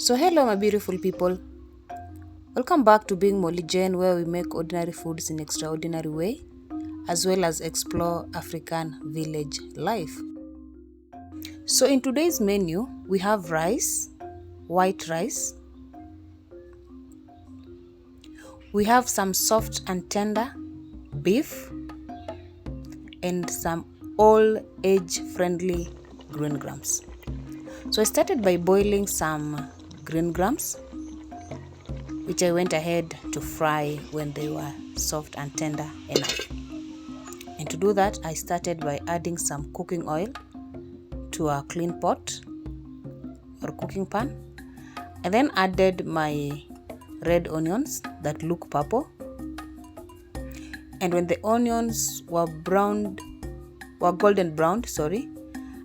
So hello my beautiful people, welcome back to Being Molly Jane, where we make ordinary foods in extraordinary way as well as explore African village life. So in today's menu we have rice, white rice, we have some soft and tender beef and some all age friendly green grams. So I started by boiling some green grams, which I went ahead to fry when they were soft and tender enough. And to do that, I started by adding some cooking oil to a clean pot or cooking pan. I then added my red onions that look purple. And when the onions were golden browned,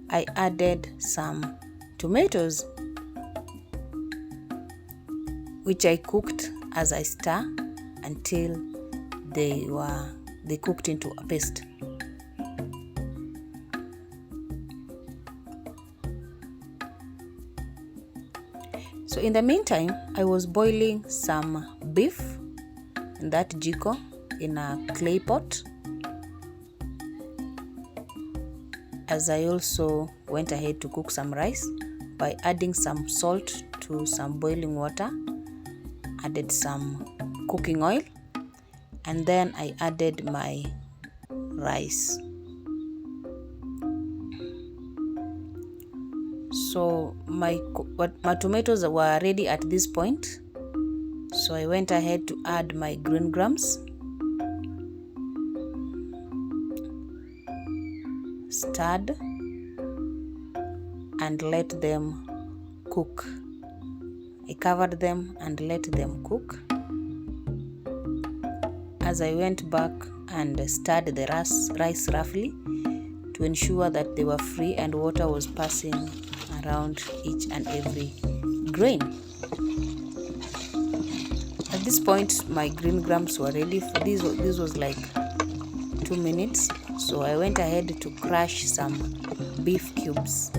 I added some tomatoes, which I cooked as I stir until they cooked into a paste. So in the meantime, I was boiling some beef in that jiko in a clay pot, as I also went ahead to cook some rice by adding some salt to some boiling water, added some cooking oil, and then I added my rice. So my tomatoes were ready at this point, so I went ahead to add my green grams, stirred, and let them cook. I covered them and let them cook. As I went back and stirred the rice roughly to ensure that they were free and water was passing around each and every grain. At this point, my green grams were ready. This was like 2 minutes. So I went ahead to crush some beef cubes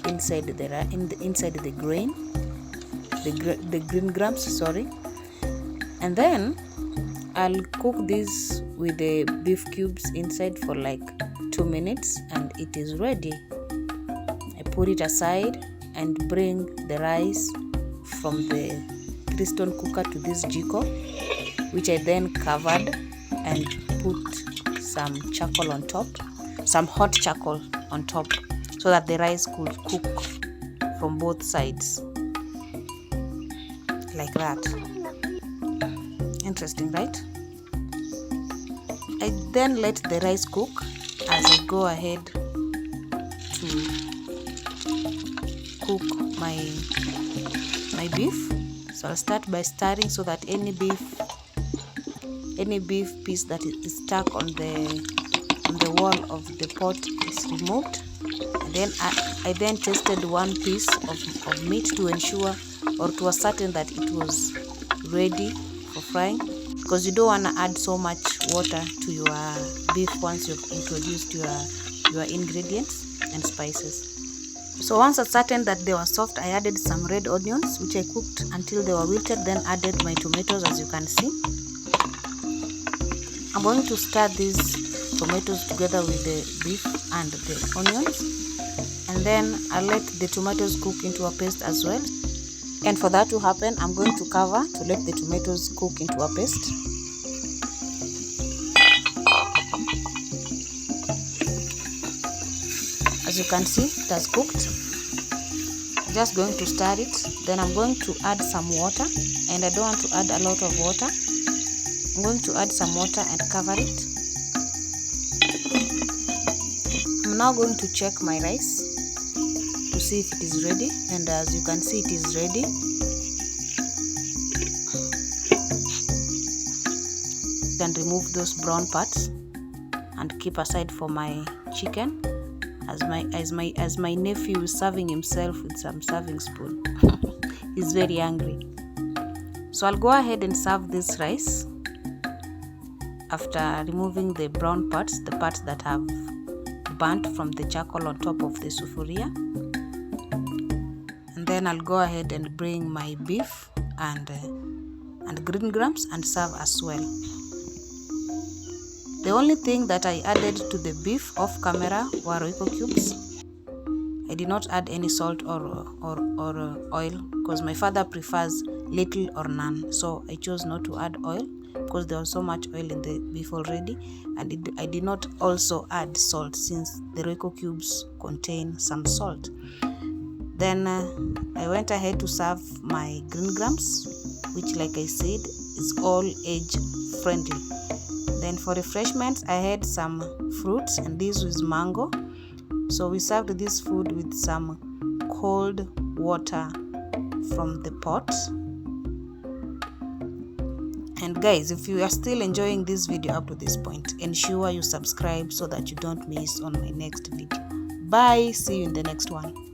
inside the grain. The green grams, and then I'll cook this with the beef cubes inside for like 2 minutes, and it is ready. I put it aside and bring the rice from the Keystone cooker to this jiko, which I then covered and put some charcoal on top, some hot charcoal on top, so that the rice could cook from both sides. Like that. Interesting, right? I then let the rice cook as I go ahead to cook my beef. So I'll start by stirring so that any beef piece that is stuck on the wall of the pot is removed. And then I then tasted one piece of meat to ensure or to ascertain that it was ready for frying, because you don't want to add so much water to your beef once you've introduced your ingredients and spices. So once I ascertained that they were soft, I added some red onions, which I cooked until they were wilted, then added my tomatoes, as you can see. I'm going to stir these tomatoes together with the beef and the onions, and then I'll let the tomatoes cook into a paste as well. And for that to happen, I'm going to cover to let the tomatoes cook into a paste. As you can see, it has cooked. I'm just going to stir it. Then I'm going to add some water, and I don't want to add a lot of water. I'm going to add some water and cover it. I'm now going to check my rice to see if it is ready, and as you can see, it is ready. Then remove those brown parts and keep aside for my chicken, as my nephew is serving himself with some serving spoon. He's very hungry. So I'll go ahead and serve this rice after removing the brown parts, the parts that have burnt from the charcoal on top of the sufuria. And then I'll go ahead and bring my beef and green grams and serve as well. The only thing that I added to the beef off camera were Royco cubes. I did not add any salt or oil because my father prefers little or none, so I chose not to add oil because there was so much oil in the beef already, and I did not also add salt since the Royco cubes contain some salt. Then I went ahead to serve my green grams, which, like I said, is all age friendly. Then for refreshments, I had some fruits, and this was mango. So we served this food with some cold water from the pot. And guys, if you are still enjoying this video up to this point, ensure you subscribe so that you don't miss on my next video. Bye, see you in the next one.